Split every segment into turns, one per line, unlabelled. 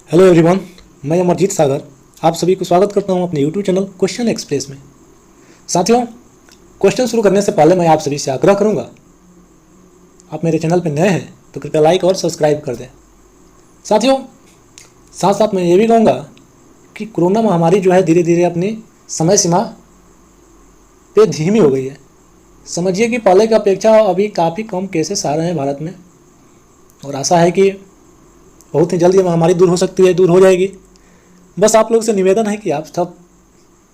Hello everyone, मैं अमरजीत सागर आप सभी को स्वागत करता हूं अपने यूट्यूब चैनल क्वेश्चन एक्सप्रेस में। साथियों, क्वेश्चन शुरू करने से पहले मैं आप सभी से आग्रह करूंगा, आप मेरे चैनल पर नए हैं तो कृपया लाइक और सब्सक्राइब कर दें। साथियों, साथ साथ मैं ये भी कहूँगा कि कोरोना महामारी जो है धीरे धीरे अपनी समय सीमा पे धीमी हो गई है। समझिए कि पहले की अपेक्षा अभी काफ़ी कम केसेस आ रहे हैं भारत में, और आशा है कि बहुत ही जल्द ये महामारी दूर हो सकती है, दूर हो जाएगी। बस आप लोग से निवेदन है कि आप सब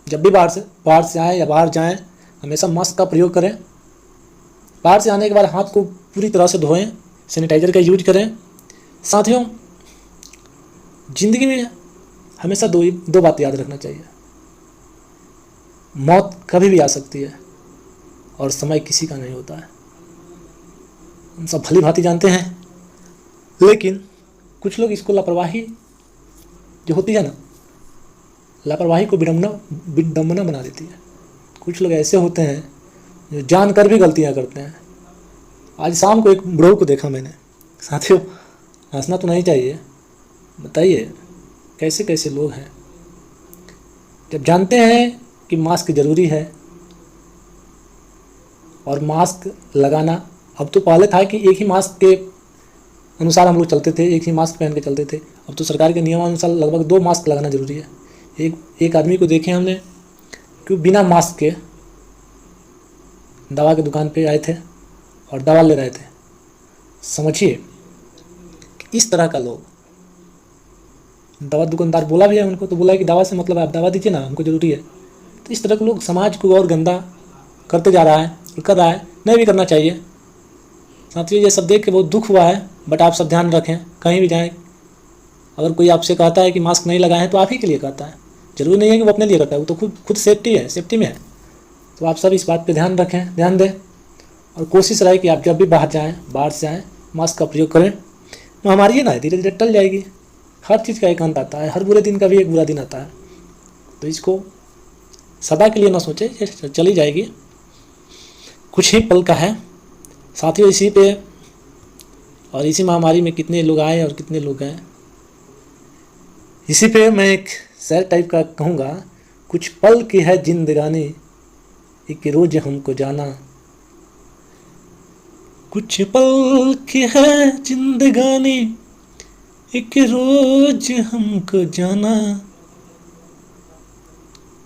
जब भी बाहर से आएँ या बाहर जाएं, हमेशा मास्क का प्रयोग करें। बाहर से आने के बाद हाथ को पूरी तरह से धोएं, सैनिटाइजर का यूज करें। साथियों, ज़िंदगी में हमेशा दो बात याद रखना चाहिए, मौत कभी भी आ सकती है और समय किसी का नहीं होता है। हम सब भली भांति जानते हैं, लेकिन कुछ लोग इसको लापरवाही जो होती है ना, लापरवाही को विडंबना बना देती है। कुछ लोग ऐसे होते हैं जो जानकर भी गलतियां करते हैं। आज शाम को एक ब्रो को देखा मैंने। साथियों, हंसना तो नहीं चाहिए, बताइए कैसे कैसे लोग हैं। जब जानते हैं कि मास्क ज़रूरी है और मास्क लगाना, अब तो पहले था कि एक ही मास्क के अनुसार हम लोग चलते थे, एक ही मास्क पहन के चलते थे। अब तो सरकार के नियमानुसार लगभग 2 मास्क लगाना ज़रूरी है। एक आदमी को देखे हमने कि बिना मास्क के दवा की दुकान पे आए थे और दवा ले रहे थे। समझिए कि इस तरह का लोग, दवा दुकानदार बोला भी है उनको, तो बोला है कि दवा से मतलब आप दवा दीजिए ना, हमको ज़रूरी है। तो इस तरह के लोग समाज को और गंदा करते जा रहा है और कर रहा है, नहीं भी करना चाहिए। साथियों, ये सब देख के बहुत दुख हुआ है, बट आप सब ध्यान रखें, कहीं भी जाएं, अगर कोई आपसे कहता है कि मास्क नहीं लगाएं तो आप ही के लिए कहता है, जरूरी नहीं है कि वो अपने लिए कहता है, वो तो खुद सेफ्टी में है। तो आप सब इस बात पे ध्यान रखें, ध्यान दें, और कोशिश रहे कि आप जब भी बाहर से आएँ मास्क का प्रयोग करें। महामारी है ना, धीरे धीरे टल जाएगी। हर चीज़ का एक अंत आता है, हर बुरे दिन का भी एक बुरा दिन आता है, तो इसको सदा के लिए ना सोचें, ये चली जाएगी, कुछ ही पल का है। साथियों, इसी पे और इसी महामारी में कितने लोग आए और कितने लोग गए, इसी पे मैं एक शेर टाइप का कहूँगा, कुछ पल की है जिंदगानी, एक रोज हमको जाना। कुछ पल की है जिंदगानी, एक रोज हमको जाना।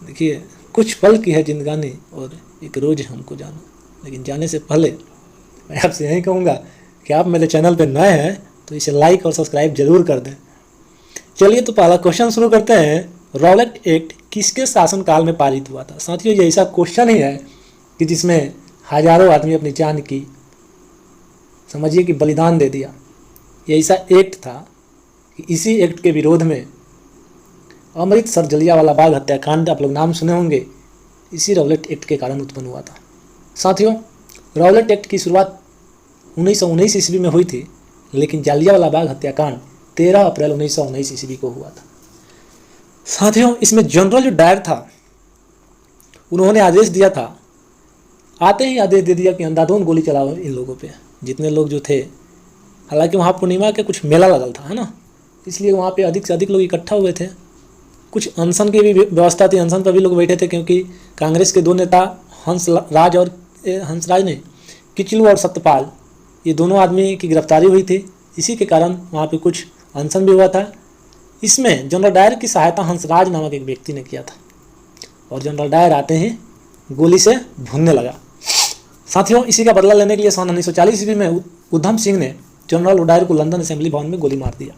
देखिए, कुछ पल की है जिंदगानी और एक रोज हमको जाना। लेकिन जाने से पहले मैं आपसे यही कहूँगा कि आप मेरे चैनल पर नए हैं तो इसे लाइक और सब्सक्राइब जरूर कर दें। चलिए, तो पहला क्वेश्चन शुरू करते हैं। रॉलेट एक्ट किसके शासनकाल में पारित हुआ था? साथियों, ये ऐसा क्वेश्चन ही है कि जिसमें हजारों आदमी अपनी जान की, समझिए कि बलिदान दे दिया। ये ऐसा एक्ट था कि इसी एक्ट के विरोध में अमृतसर जलियांवाला बाग हत्याकांड, आप लोग नाम सुने होंगे, इसी रॉलेट एक्ट के कारण उत्पन्न हुआ था। साथियों, रॉलेट एक्ट की शुरुआत 1919 ईस्वी में हुई थी, लेकिन जलियांवाला बाग हत्याकांड 13 अप्रैल 1919 ईस्वी को हुआ था। साथियों, इसमें जनरल जो डायर था, उन्होंने आदेश दिया था, आते ही आदेश दे दिया कि अंधाधुंध गोली चलाओ इन लोगों पे, जितने लोग जो थे। हालांकि वहाँ पूर्णिमा के कुछ मेला लगल था, है ना, इसलिए वहाँ पे अधिक से अधिक लोग इकट्ठा हुए थे। कुछ अनशन की भी व्यवस्था थी, अनशन पर भी लोग बैठे थे, क्योंकि कांग्रेस के 2 नेता हंसराज ने किचलू और सत्यपाल, ये दोनों आदमी की गिरफ्तारी हुई थी। इसी के कारण वहाँ पे कुछ अनशन भी हुआ था। इसमें जनरल डायर की सहायता हंसराज नामक एक व्यक्ति ने किया था, और जनरल डायर आते ही गोली से भूनने लगा। साथियों, इसी का बदला लेने के लिए सन 1940 ईस्वी में उधम सिंह ने जनरल डायर को लंदन असेंबली भवन में गोली मार दिया।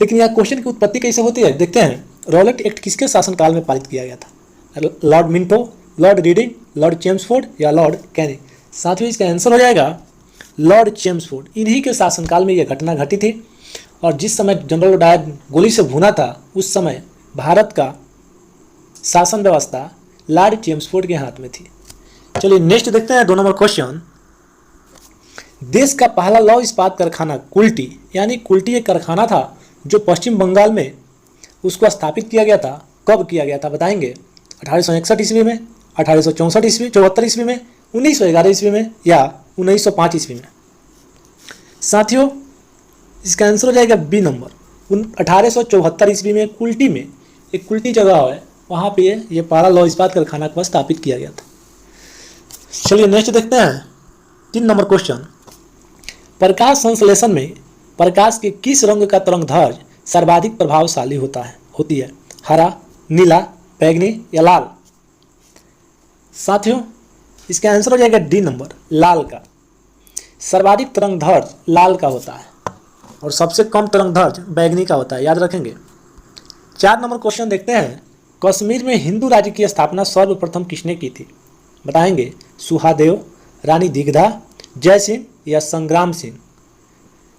लेकिन यहाँ क्वेश्चन की उत्पत्ति कैसे होती है, देखते हैं। रॉलेट एक्ट किसके शासनकाल में पारित किया गया था? Lord Minto, Lord reading, Lord Chelmsford या लॉर्ड कैनिंग? साथियों, इसका आंसर हो जाएगा लॉर्ड चेम्सफोर्ड। इन्हीं के शासनकाल में यह घटना घटी थी, और जिस समय जनरल डायर गोली से भुना था, उस समय भारत का शासन व्यवस्था लॉर्ड चेम्सफोर्ड के हाथ में थी। चलिए नेक्स्ट देखते हैं, 2 नंबर क्वेश्चन। देश का पहला लौह इस्पात कारखाना कुल्टी, यानी कुल्टी एक कारखाना था जो पश्चिम बंगाल में, उसको स्थापित किया गया था। कब किया गया था बताएंगे? 1861 ईस्वी में, 1864 ईस्वी, 74 ईस्वी में, 1911 ईस्वी में या 1905 ईस्वी में? साथियों, इसका आंसर हो जाएगा बी नंबर, 1874 ईस्वी में कुल्टी में, एक कुल्टी जगह है, वहाँ पे ये पारा लौह इस्पात कारखाना को स्थापित किया गया था। चलिए नेक्स्ट देखते हैं 3 नंबर क्वेश्चन। प्रकाश संश्लेषण में प्रकाश के किस रंग का तरंगदैर्घ्य सर्वाधिक प्रभावशाली होती है? हरा, नीला, बैंगनी या लाल? साथियों इसका आंसर हो जाएगा डी नंबर, लाल का। सर्वाधिक तरंगदैर्घ्य लाल का होता है और सबसे कम तरंगदैर्घ्य बैंगनी का होता है, याद रखेंगे। 4 नंबर क्वेश्चन देखते हैं। कश्मीर में हिंदू राज्य की स्थापना सर्वप्रथम किसने की थी? बताएंगे सुहादेव, रानी दिगदा, जय सिंह या संग्राम सिंह?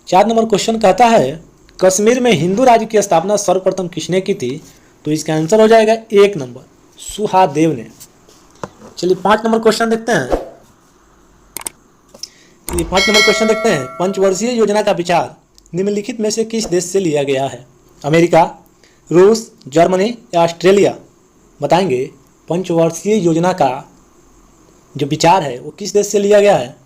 4 नंबर क्वेश्चन कहता है कश्मीर में हिंदू राज्य की स्थापना सर्वप्रथम किसने की थी? तो इसका आंसर हो जाएगा 1 नंबर, सुहादेव ने। चलिए 5 नंबर क्वेश्चन देखते हैं। पंचवर्षीय योजना का विचार निम्नलिखित में से किस देश से लिया गया है? अमेरिका, रूस, जर्मनी या ऑस्ट्रेलिया? बताएंगे पंचवर्षीय योजना का जो विचार है वो किस देश से लिया गया है?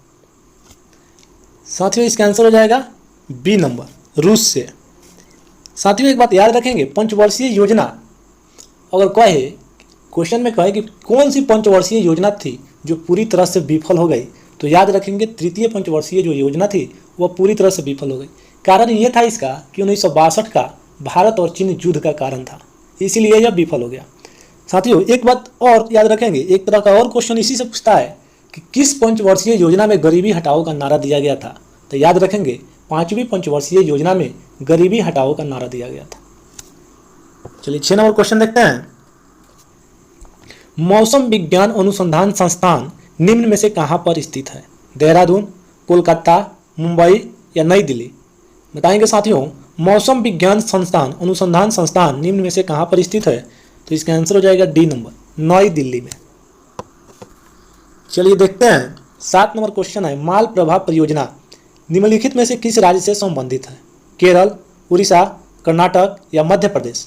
साथियों इसका आंसर हो जाएगा बी नंबर, रूस से। साथियों एक बात याद रखेंगे, पंचवर्षीय योजना अगर कहे, क्वेश्चन में कहे कि कौन सी पंचवर्षीय योजना थी जो पूरी तरह से विफल हो गई, तो याद रखेंगे तृतीय पंचवर्षीय जो योजना थी वह पूरी तरह से विफल हो गई। कारण ये था इसका कि 1962 का भारत और चीन युद्ध का कारण था, इसीलिए यह विफल हो गया। साथियों एक बात और याद रखेंगे, एक तरह का और क्वेश्चन इसी से पूछता है कि किस पंचवर्षीय योजना में गरीबी हटाओ का नारा दिया गया था? तो याद रखेंगे 5वीं पंचवर्षीय योजना में गरीबी हटाओ का नारा दिया गया था। चलिए 6 नंबर क्वेश्चन देखते हैं। मौसम विज्ञान अनुसंधान संस्थान निम्न में से कहाँ पर स्थित है? देहरादून, कोलकाता, मुंबई या नई दिल्ली? बताएंगे साथियों मौसम विज्ञान संस्थान अनुसंधान संस्थान निम्न में से कहाँ पर स्थित है? तो इसका आंसर हो जाएगा डी नंबर, नई दिल्ली में। चलिए देखते हैं 7 नंबर क्वेश्चन है। माल प्रभा परियोजना निम्नलिखित में से किस राज्य से संबंधित है? केरल, उड़ीसा, कर्नाटक या मध्य प्रदेश?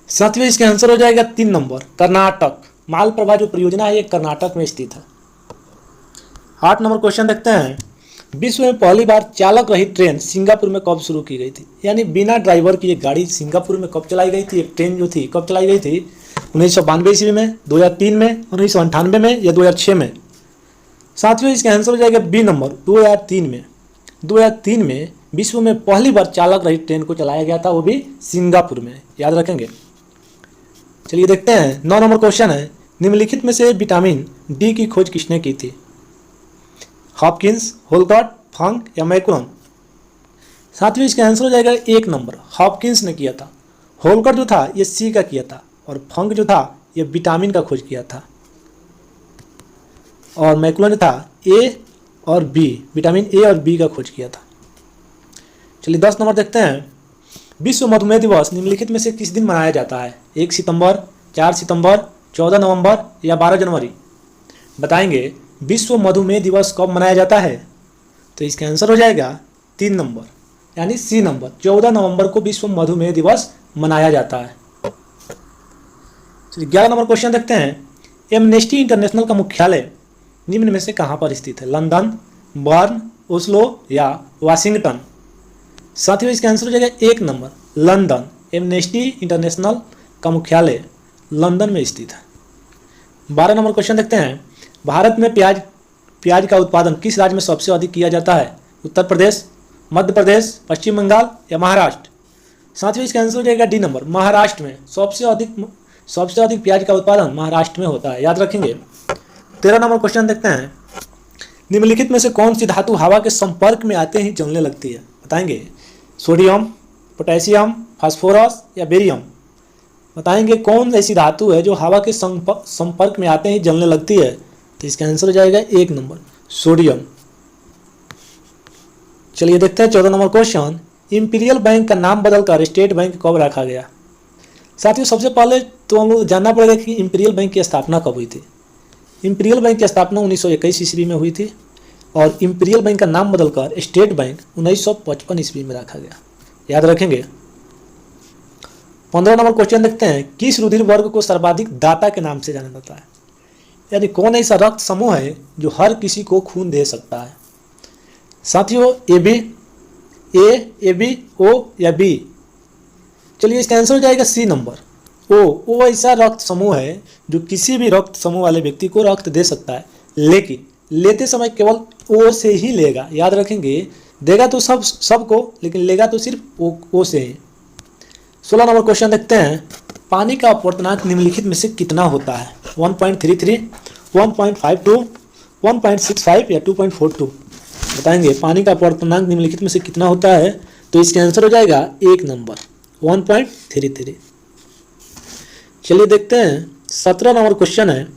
साथियों इसका आंसर हो जाएगा 3 नंबर, कर्नाटक। माल प्रभा जो परियोजना है ये कर्नाटक में स्थित है। 8 नंबर क्वेश्चन देखते हैं। विश्व में पहली बार चालक रहित ट्रेन सिंगापुर में कब शुरू की गई थी? यानी बिना ड्राइवर की ये गाड़ी सिंगापुर में कब चलाई गई थी? एक ट्रेन जो थी कब चलाई गई थी? 1992 ईस्वी में, 2003 में, 1998 में या 2006 में? साथियों इसका आंसर हो जाएगा बी नंबर, 2003 में। 2003 में विश्व में पहली बार चालक रहित ट्रेन को चलाया गया था, वो भी सिंगापुर में, याद रखेंगे। चलिए देखते हैं 9 नंबर क्वेश्चन है। निम्नलिखित में से विटामिन डी की खोज किसने की थी? हॉपकिंस, होलकॉट, फंक या मैकुलन? साथियों इसका आंसर हो जाएगा 1 नंबर, हॉपकिंस ने किया था। होलकॉट जो था ये सी का किया था और फंक जो था ये विटामिन का खोज किया था, और मैकुलन जो था ए और बी, विटामिन ए और बी का खोज किया था। चलिए 10 नंबर देखते हैं। विश्व मधुमेह दिवस निम्नलिखित में से किस दिन मनाया जाता है? 1 सितंबर, 4 सितंबर, 14 नवंबर या 12 जनवरी? बताएंगे विश्व मधुमेह दिवस कब मनाया जाता है? तो इसका आंसर हो जाएगा 3 नंबर, यानी सी नंबर, 14 नवंबर को विश्व मधुमेह दिवस मनाया जाता है। चलिए 11 नंबर क्वेश्चन देखते हैं। एमनेस्टी इंटरनेशनल का मुख्यालय निम्न में से कहाँ पर स्थित है? लंदन, बर्न, ओस्लो या वाशिंगटन? साथियों इसका आंसर हो जाएगा 1 नंबर, लंदन। एमनेस्टी इंटरनेशनल का मुख्यालय लंदन में स्थित है। 12 नंबर क्वेश्चन देखते हैं। भारत में प्याज का उत्पादन किस राज्य में सबसे अधिक किया जाता है? उत्तर प्रदेश, मध्य प्रदेश, पश्चिम बंगाल या महाराष्ट्र? साथियों इसका आंसर हो जाएगा डी नंबर, महाराष्ट्र में। सबसे अधिक प्याज का उत्पादन महाराष्ट्र में होता है, याद रखेंगे। 13 नंबर क्वेश्चन देखते हैं। निम्नलिखित में से कौन सी धातु हवा के संपर्क में आते ही जलने लगती है? बताएंगे सोडियम, पोटेशियम, फास्फोरस या बेरियम? बताएंगे कौन ऐसी धातु है जो हवा के संपर्क में आते ही जलने लगती है? तो इसका आंसर हो जाएगा 1 नंबर, सोडियम। चलिए देखते हैं 14 नंबर क्वेश्चन। इंपीरियल बैंक का नाम बदलकर स्टेट बैंक कब रखा गया? साथियों सबसे पहले तो हम लोग जानना पड़ेगा कि इंपीरियल बैंक की स्थापना कब हुई थी। इंपीरियल बैंक की स्थापना 1921 ईस्वी में हुई थी और इंपीरियल बैंक का नाम बदलकर स्टेट बैंक 1955 ईस्वी में रखा गया, याद रखेंगे। 15 नंबर क्वेश्चन देखते हैं। किस रुधिर वर्ग को सर्वाधिक दाता के नाम से जाना जाता है? यानी कौन ऐसा रक्त समूह है जो हर किसी को खून दे सकता है? साथियों ए बी, ओ या बी? चलिए इसका आंसर हो जाएगा सी नंबर, ओ ऐसा रक्त समूह है जो किसी भी रक्त समूह वाले व्यक्ति को रक्त दे सकता है, लेकिन लेते समय केवल ओ से ही लेगा। याद रखेंगे, देगा तो सबको, लेकिन लेगा तो सिर्फ ओ से ही। 16 नंबर क्वेश्चन देखते हैं। पानी का अपवर्तनांक निम्नलिखित में से कितना होता है? 1.33, 1.52, 1.65 या 2.42? बताएंगे पानी का अपवर्तनांक निम्नलिखित में से कितना होता है? तो इसका आंसर हो जाएगा 1 नंबर 1.33। चलिए देखते हैं 17 नंबर क्वेश्चन है।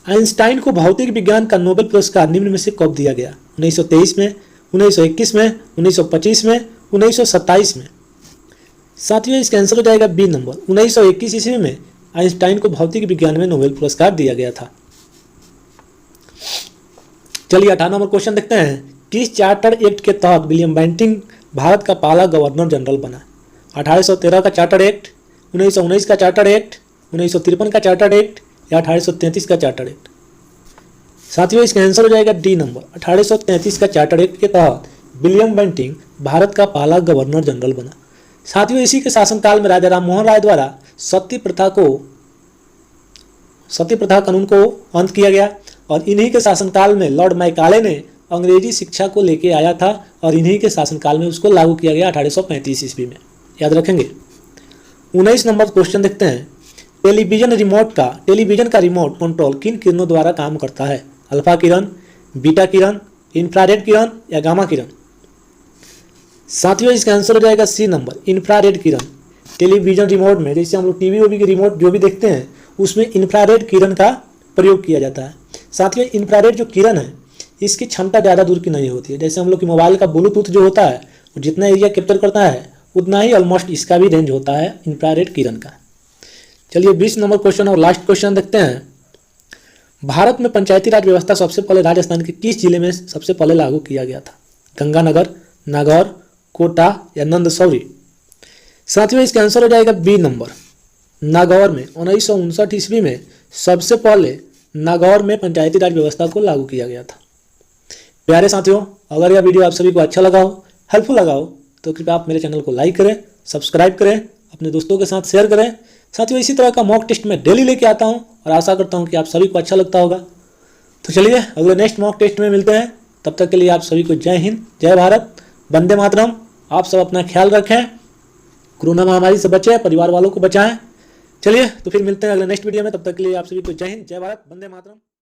आइंस्टाइन को भौतिक विज्ञान का नोबेल पुरस्कार निम्न में से कब दिया गया? 1923 में, 1921 में, 1925 में, 1927 में? साथियों इसका आंसर हो जाएगा बी नंबर 1921 ईस्वी में आइंस्टाइन को भौतिक विज्ञान में नोबेल पुरस्कार दिया गया था। चलिए 18 नंबर क्वेश्चन देखते हैं। किस चार्टर एक्ट के तहत विलियम बेंटिंक भारत का पहला गवर्नर जनरल बना? 1813 का चार्टर एक्ट, 1919 का चार्टर एक्ट, 1953 का चार्टर एक्ट या 1833 का चार्टर एक्ट? साथियों इसका आंसर हो जाएगा डी नंबर 1833 का चार्टर एक्ट के तहत विलियम बेंटिंक भारत का पहला गवर्नर जनरल बना। साथियों इसी के शासनकाल में राजा राम मोहन राय द्वारा सती प्रथा कानून को अंत किया गया और इन्हीं के शासनकाल में लॉर्ड मैकाले ने अंग्रेजी शिक्षा को लेके आया था और इन्हीं के शासनकाल में उसको लागू किया गया 1835 ईस्वी में। याद रखेंगे। 19 नंबर क्वेश्चन देखते हैं। टेलीविजन का रिमोट कंट्रोल किन किरणों द्वारा काम करता है? अल्फा किरण, बीटा किरण, इंफ्रारेड किरण या गामा किरण? साथियों इसका आंसर हो जाएगा सी नंबर इंफ्रारेड किरण। टेलीविजन रिमोट में जैसे हम लोग टीवी ओवी के रिमोट जो भी देखते हैं उसमें इंफ्रारेड किरण का प्रयोग किया जाता है। साथियों इंफ्रारेड जो किरण है इसकी क्षमता ज़्यादा दूर की नहीं होती है। जैसे हम लोग की मोबाइल का ब्लूटूथ जो होता है वो जितना एरिया कैप्चर करता है उतना ही ऑलमोस्ट इसका भी रेंज होता है इंफ्रारेड किरण का। चलिए 20 नंबर क्वेश्चन और लास्ट क्वेश्चन देखते हैं। भारत में पंचायती राज व्यवस्था सबसे पहले राजस्थान के किस जिले में सबसे पहले लागू किया गया था? गंगानगर, नागौर, कोटा या नंदसौरी? साथियों इसका आंसर हो जाएगा बी नंबर नागौर में 1959 ईस्वी में सबसे पहले नागौर में पंचायती राज व्यवस्था को लागू किया गया था। प्यारे साथियों, अगर यह वीडियो आप सभी को अच्छा लगा हो, हेल्पफुल लगा हो तो कृपया आप मेरे चैनल को लाइक करें, सब्सक्राइब करें, अपने दोस्तों के साथ शेयर करें। साथियों इसी तरह का मॉक टेस्ट मैं डेली लेके आता हूं और आशा करता हूं कि आप सभी को अच्छा लगता होगा। तो चलिए अगले नेक्स्ट मॉक टेस्ट में मिलते हैं। तब तक के लिए आप सभी को जय हिंद, जय भारत, वंदे मातरम। आप सब अपना ख्याल रखें, कोरोना महामारी से बचें, परिवार वालों को बचाएं। चलिए तो फिर मिलते हैं अगले नेक्स्ट वीडियो में। तब तक के लिए आप सभी को जय हिंद, जय भारत, वंदे मातरम।